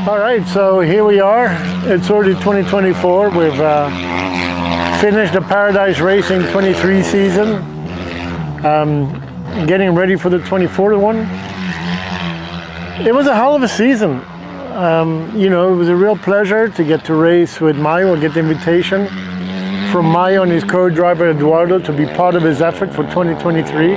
All right, so here we are. It's already 2024. We've finished the Paradise Racing 23 season. Getting ready for the 24 one. It was a hell of a season. It was a real pleasure to get to race with Mayo and get the invitation from Mayo and his co-driver Eduardo to be part of his effort for 2023.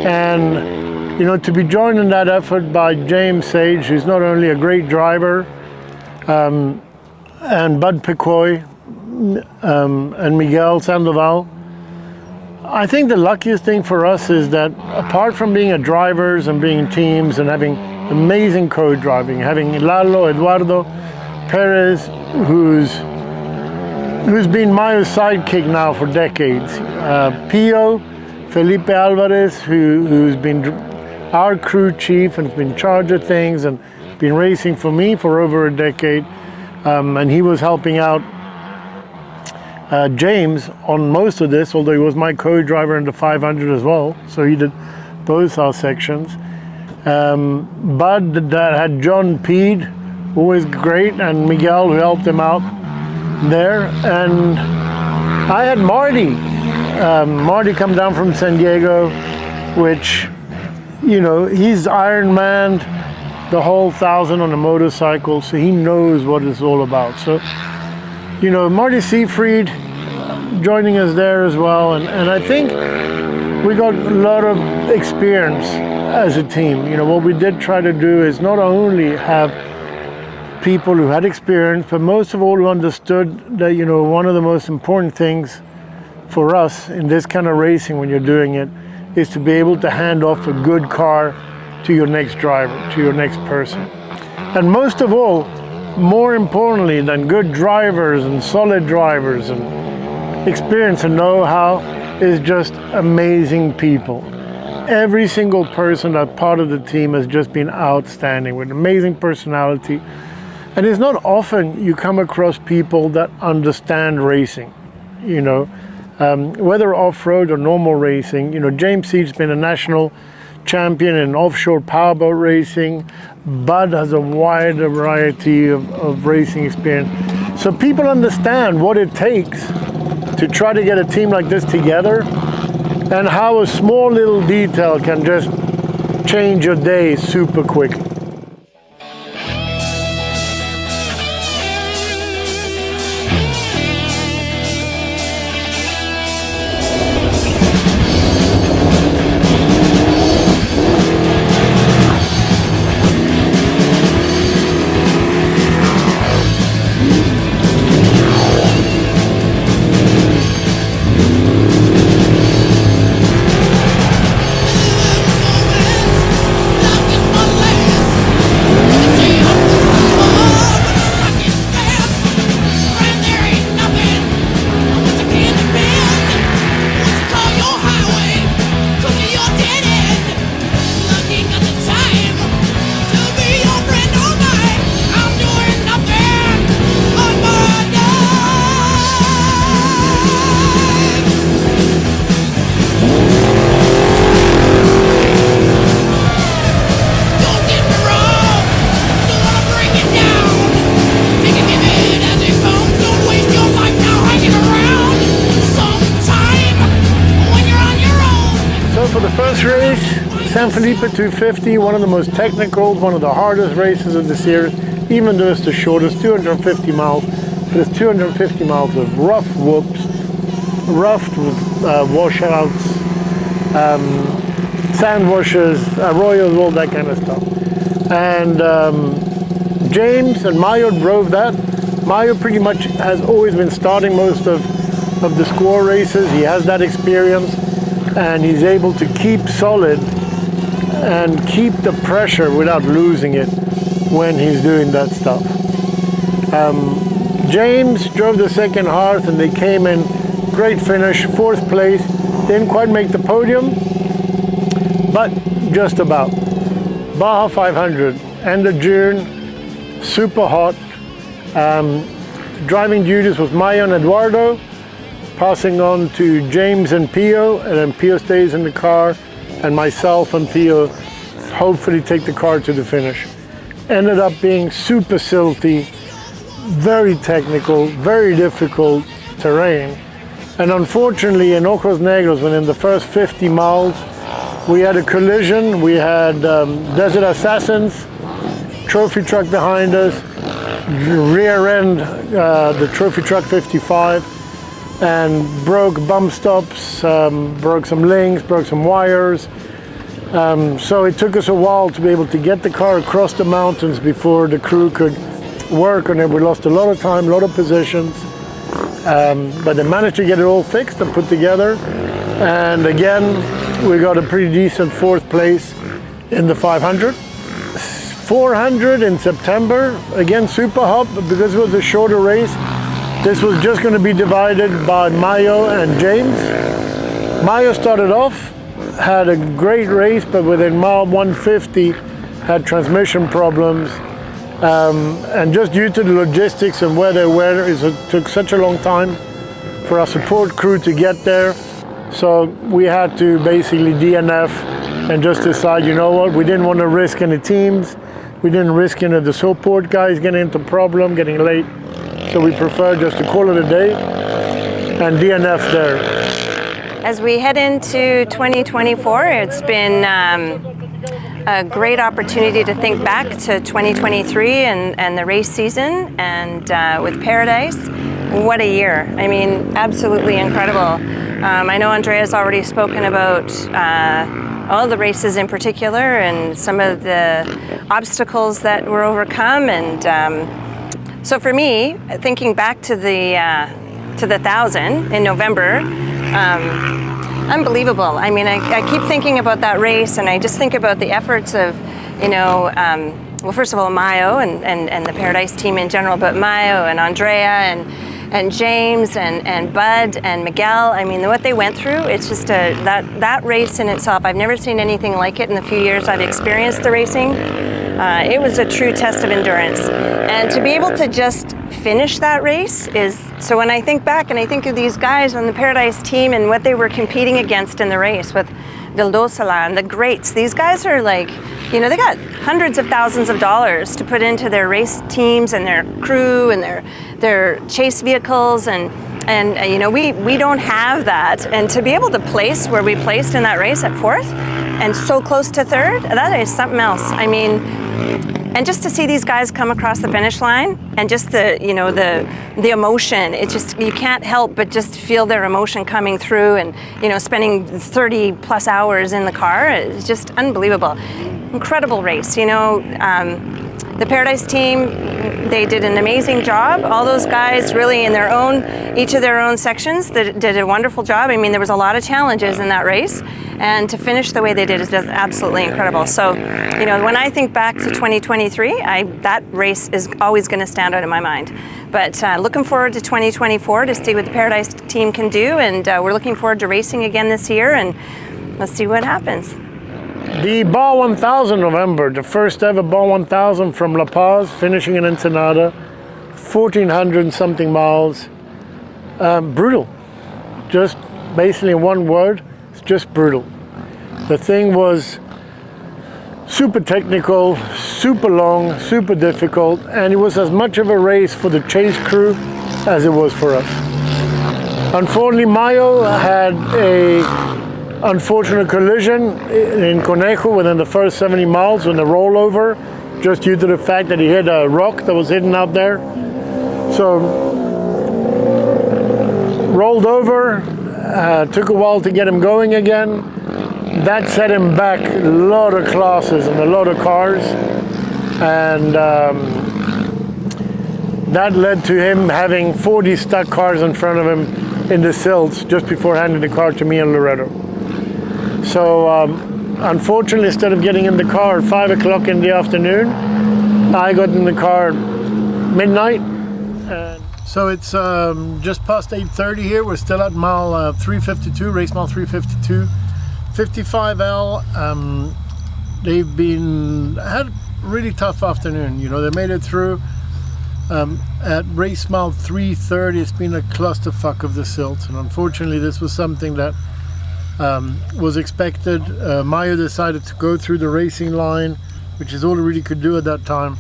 And to be joined in that effort by James Sage, who's not only a great driver, and Bud Picoy, and Miguel Sandoval. I think the luckiest thing for us is that apart from being a drivers and being teams and having amazing co-driving, having Lalo, Eduardo, Perez, who's been Mayo's sidekick now for decades, Pio, Felipe Alvarez, who's been our crew chief and has been in charge of things and been racing for me for over a decade, and he was helping out James on most of this, although he was my co-driver in the 500 as well, so he did both our sections. Bud that had John Peed, who was great, and Miguel, who helped him out there, and I had Marty come down from San Diego, which he's Iron Man the whole 1,000 on a motorcycle, so he knows what it's all about. So Marty Seafried joining us there as well, and I think we got a lot of experience as a team. What we did try to do is not only have people who had experience, but most of all who understood that one of the most important things for us in this kind of racing when you're doing it is to be able to hand off a good car to your next driver, to your next person. And most of all, more importantly than good drivers and solid drivers and experience and know-how, is just amazing people. Every single person that's part of the team has just been outstanding with amazing personality. And it's not often you come across people that understand racing, whether off-road or normal racing. James Seed's been a national champion in offshore powerboat racing. Bud has a wide variety of racing experience. So people understand what it takes to try to get a team like this together, and how a small little detail can just change your day super quickly. For the first race, San Felipe 250, one of the most technical, one of the hardest races of the series, even though it's the shortest, 250 miles, but it's 250 miles of rough whoops, rough washouts, sand washes, arroyos, all that kind of stuff. And James and Mayo drove that. Mayo pretty much has always been starting most of the score races. He has that experience, and he's able to keep solid and keep the pressure without losing it when he's doing that stuff. James drove the second hearth, and they came in great finish, 4th place. Didn't quite make the podium, but just about. Baja 500, end of June, super hot. Driving duties was Mayo and Eduardo, passing on to James and Pio, and then Pio stays in the car, and myself and Pio hopefully take the car to the finish. ended up being super silty, very technical, very difficult terrain. And unfortunately in Ojos Negros, within the first 50 miles, we had a collision. We had Desert Assassins, trophy truck behind us, rear end the trophy truck 55, and broke bump stops, broke some links, broke some wires. So it took us a while to be able to get the car across the mountains before the crew could work on it. We lost a lot of time, a lot of positions, but they managed to get it all fixed and put together. And again, we got a pretty decent 4th place in the 500. 400 in September, again super hot, but because it was a shorter race, this was just going to be divided by Mayo and James. Mayo started off, had a great race, but within mile 150 had transmission problems, and just due to the logistics and where they were, it took such a long time for our support crew to get there. So we had to basically DNF and just decide, you know what, we didn't want to risk any teams, we didn't risk any of the support guys getting into problem, getting late, so we preferred just to call it a day and DNF there. As we head into 2024, it's been a great opportunity to think back to 2023 and the race season, and with Paradise, what a year. I mean, absolutely incredible. I know Andrea's already spoken about all the races in particular and some of the obstacles that were overcome, and so for me, thinking back to the 1,000 in November, unbelievable. I mean, I keep thinking about that race, and I just think about the efforts of, you know, well, first of all, Mayo and the Paradise team in general, but Mayo and Andrea and James and Bud and Miguel. I mean, what they went through, it's just that race in itself. I've never seen anything like it in the few years I've experienced the racing. It was a true test of endurance. And to be able to just finish that race is, so when I think back and I think of these guys on the Paradise team and what they were competing against in the race with Vildosala and the greats, these guys are like, you know, they got hundreds of thousands of dollars to put into their race teams and their crew and their chase vehicles, and you know, we don't have that. And to be able to place where we placed in that race at 4th and so close to 3rd, that is something else. I mean, and just to see these guys come across the finish line and just the, you know, the emotion, it just, you can't help but just feel their emotion coming through, and, you know, spending 30 plus hours in the car, it's just unbelievable. Incredible race, you know. The Paradise team, they did an amazing job. All those guys really in their own, each of their own sections, they did a wonderful job. I mean, there was a lot of challenges in that race, and to finish the way they did is just absolutely incredible. So, you know, when I think back to 2023, that race is always going to stand out in my mind. But looking forward to 2024 to see what the Paradise team can do, and we're looking forward to racing again this year, and let's see what happens. The Baja 1000 November, the first ever Baja 1000 from La Paz, finishing in Ensenada, 1,400 and something miles. Brutal. Just basically in one word, it's just brutal. The thing was super technical, super long, super difficult, and it was as much of a race for the chase crew as it was for us. Unfortunately, Mayo had a unfortunate collision in Conejo within the first 70 miles on the rollover, just due to the fact that he hit a rock that was hidden out there. So rolled over, took a while to get him going again. That set him back a lot of classes and a lot of cars, and that led to him having 40 stuck cars in front of him in the silts just before handing the car to me and Loretto. So unfortunately, instead of getting in the car at 5 o'clock in the afternoon, I got in the car midnight. So it's just past 8:30 here. We're still at mile 352, race mile 352. 55L, they've had a really tough afternoon. You know, they made it through. At race mile 330, it's been a clusterfuck of the silts, and unfortunately this was something that was expected. Mayo decided to go through the racing line which is all he really could do at that time.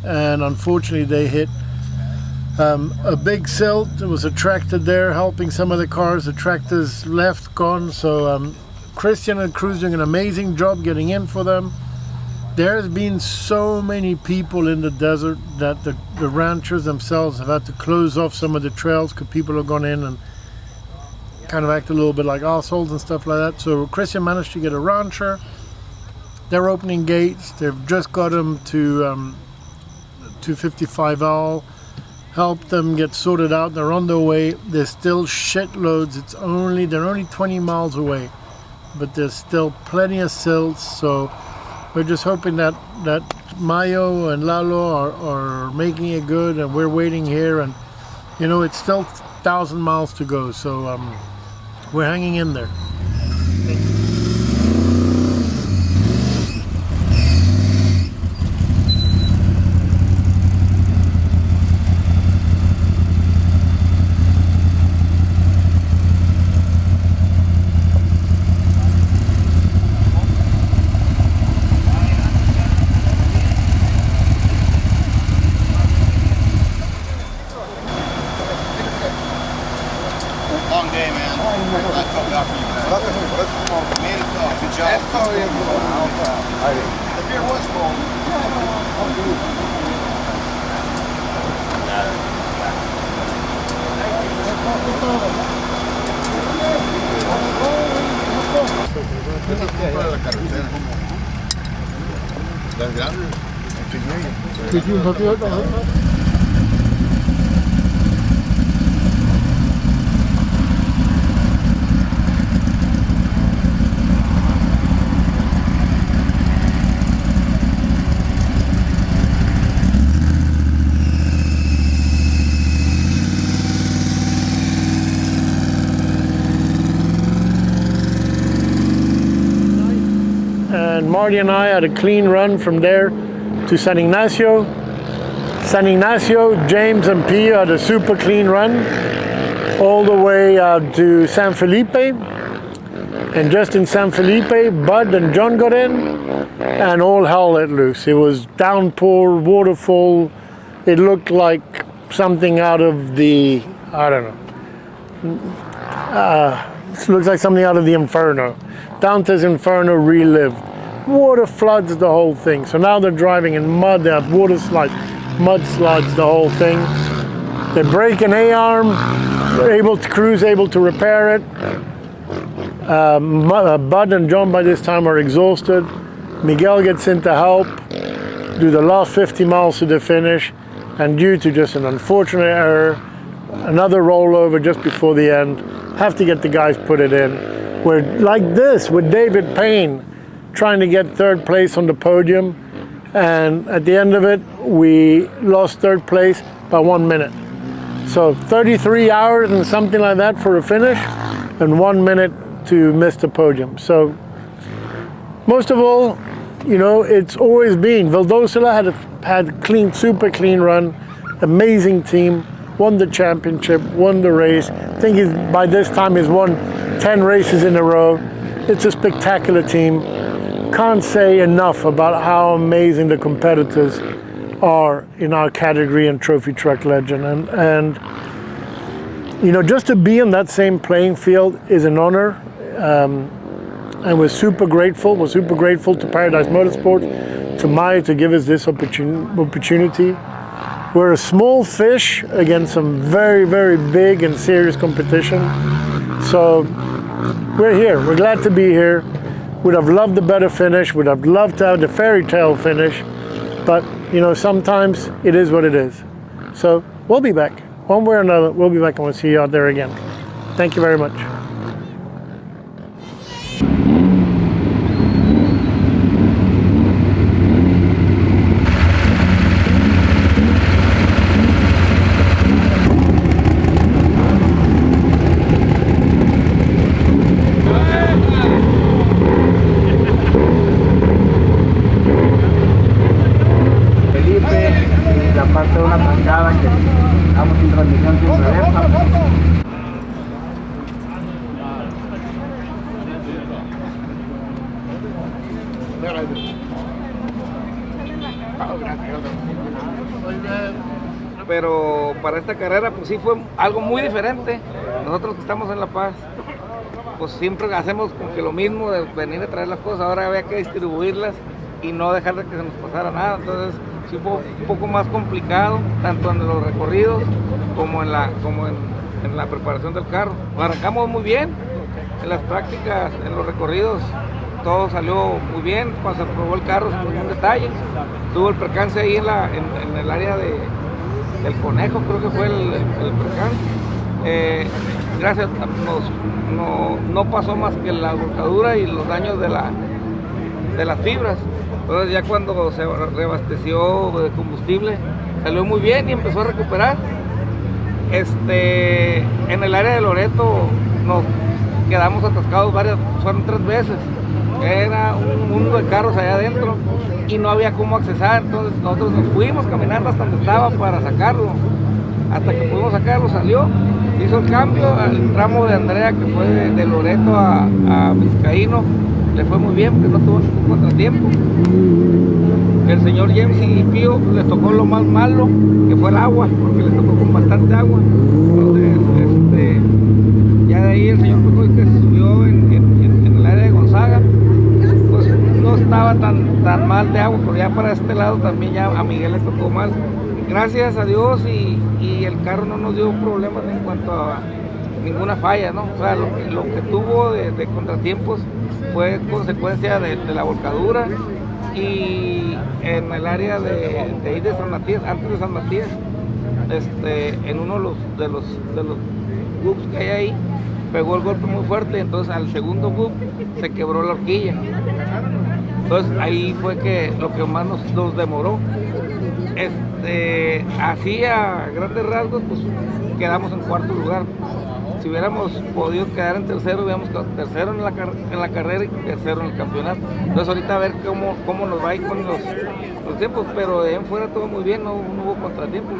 And unfortunately they hit a big silt. There was a tractor there helping some of the cars. The tractor's left, gone. So Christian and crew's doing an amazing job getting in for them. There's been so many people in the desert that the ranchers themselves have had to close off some of the trails because people have gone in and kind of act a little bit like assholes and stuff like that. So Christian managed to get a rancher. They're opening gates. They've just got them to 255L. Help them get sorted out. They're on their way. There's still shitloads. They're only 20 miles away, but there's still plenty of silts. So we're just hoping that Mayo and Lalo are making it good, and we're waiting here. And you know, it's still 1,000 miles to go. So we're hanging in there. Long day, man. I felt bad for you guys. Made it though. Good job. The beer was cold. And Marty and I had a clean run from there to San Ignacio. San Ignacio, James and Pia had a super clean run all the way out to San Felipe. And just in San Felipe, Bud and John got in and all hell let loose. It was downpour, waterfall. It looked like something out of the, I don't know. It looks like something out of the Inferno. Dante's Inferno relived. Water floods the whole thing. So now they're driving in mud. They have water slides, mudslides the whole thing. They break an A-arm. Crew's able to repair it. Bud and John by this time are exhausted. Miguel gets in to help do the last 50 miles to the finish. And due to just an unfortunate error, another rollover just before the end, have to get the guys put it in. We're like this with David Payne trying to get third place on the podium, and at the end of it we lost third place by 1 minute. So 33 hours and something like that for a finish, and 1 minute to miss the podium. So most of all, you know, it's always been Vildosila had a clean, super clean run, amazing team, won the championship, won the race. I think by this time he's won 10 races in a row. It's a spectacular team. Can't say enough about how amazing the competitors are in our category and trophy truck legend. And you know, just to be in that same playing field is an honor. And we're super grateful. We're super grateful to Paradise Motorsports, to Maya to give us this opportunity. We're a small fish against some very, very big and serious competition. So we're here. We're glad to be here. Would have loved a better finish. Would have loved to have the fairy tale finish. But, you know, sometimes it is what it is. So we'll be back. One way or another, we'll be back and we'll see you out there again. Thank you very much. Pero para esta carrera pues sí fue algo muy diferente. Nosotros que estamos en La Paz, pues siempre hacemos como que lo mismo de venir a traer las cosas, ahora había que distribuirlas y no dejar de que se nos pasara nada. Entonces sí fue un poco más complicado, tanto en los recorridos como en la preparación del carro. Arrancamos muy bien, en las prácticas, en los recorridos, todo salió muy bien. Cuando se probó el carro sin ningún detalle, tuvo el percance ahí en el área del Conejo, creo que fue el percance. Gracias, no pasó más que la volcadura y los daños de las fibras. Entonces ya cuando se reabasteció de combustible, salió muy bien y empezó a recuperar. En el área de Loreto nos quedamos atascados fueron 3 veces. Era un mundo de carros allá adentro y no había cómo accesar. Entonces nosotros nos fuimos caminando hasta donde estaba para sacarlo. Hasta que pudimos sacarlo, salió, hizo el cambio al tramo de Andrea, que fue de Loreto a Vizcaíno. Le fue muy bien porque no tuvo ningún contratiempo. El señor James y Pío les tocó lo más malo, que fue el agua, porque les tocó con bastante agua. Entonces, ya de ahí el señor Pecoy, que se subió en el área de Gonzaga, pues no estaba tan mal de agua, pero ya para este lado también ya a Miguel le tocó mal. Gracias a Dios y el carro no nos dio problemas en cuanto a ninguna falla, ¿no? O sea, lo que tuvo de contratiempos fue consecuencia de la volcadura y en el área de ahí de San Matías, antes de San Matías, en uno de los hoops que hay ahí, pegó el golpe muy fuerte, entonces al segundo hoop se quebró la horquilla. Entonces ahí fue que lo que más nos demoró. Así a grandes rasgos, pues quedamos en 4º lugar. Si hubiéramos podido quedar en 3º, hubiéramos quedado 3º en la carrera y 3º en el campeonato. Entonces ahorita a ver cómo nos va a ir con los tiempos, pero de ahí en fuera todo muy bien, no hubo contratiempos.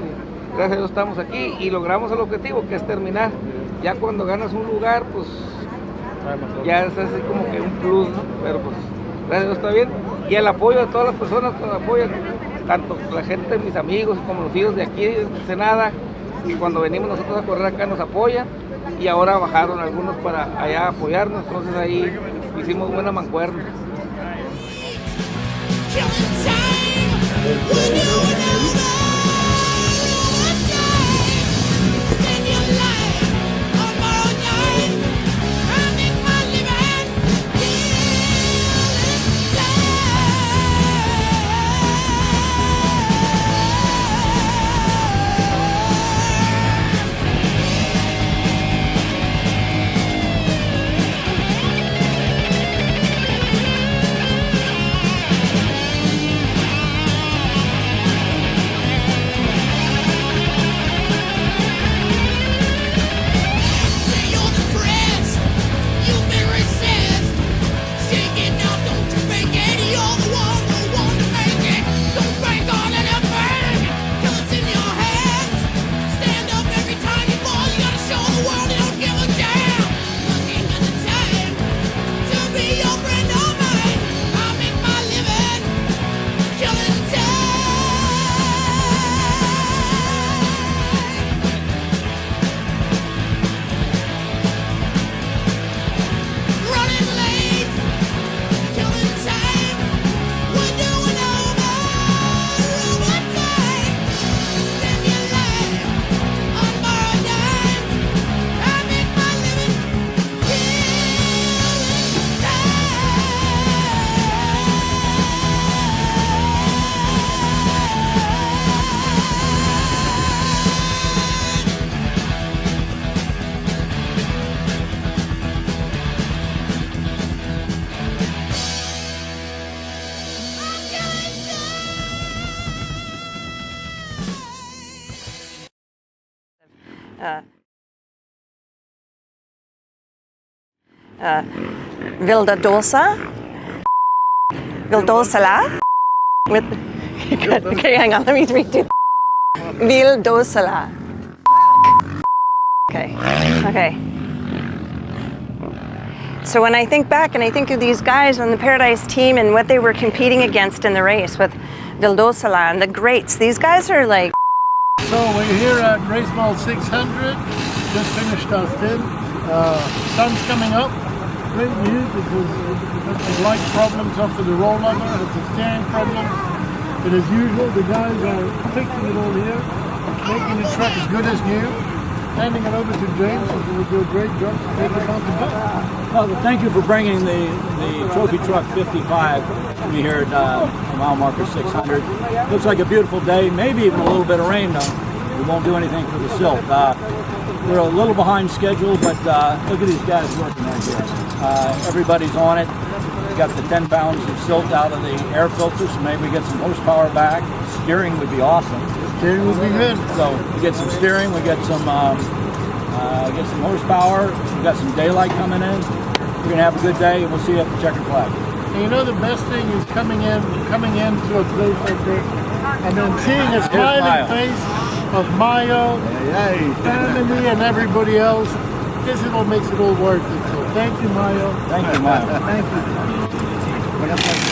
Gracias a Dios estamos aquí y logramos el objetivo, que es terminar. Ya cuando ganas un lugar, pues ya es así como que un plus, ¿no? Pero pues gracias a Dios está bien. Y el apoyo de todas las personas que nos apoyan, tanto la gente, mis amigos, como los hijos de aquí de Ensenada, y cuando venimos nosotros a correr acá nos apoyan, y ahora bajaron algunos para allá apoyarnos, entonces ahí hicimos buena mancuerna. Vildosa, with, okay, hang on, let me redo. Vildosala. Okay. So when I think back and I think of these guys on the Paradise team and what they were competing against in the race with Vildosa and the greats. These guys are like. So we're here at Race Mall 600. Just finished our stint. Sun's coming up. Great news because had some light problems after the rollover. Had some steering problems. But as usual, the guys are fixing it all here, making the truck as good as new. Handing it over to James, who will do a great job to take us on to back. Well, thank you for bringing the Trophy Truck 55 to me here at mile marker 600. Looks like a beautiful day, maybe even a little bit of rain though. We won't do anything for the silt. We're a little behind schedule, but look at these guys working right here. Everybody's on it. We got the 10 pounds of silt out of the air filter, so maybe we get some horsepower back. Steering would be awesome. Steering would be good. So we get some steering, we get some horsepower. We got some daylight coming in. We're gonna have a good day, and we'll see you at the checkered flag. And you know the best thing is coming into a place like this, and then seeing a smiling face of Mayo, family, and everybody else. This is what makes it all worth it. So thank you, Mayo. Thank you, Mayo. Thank you.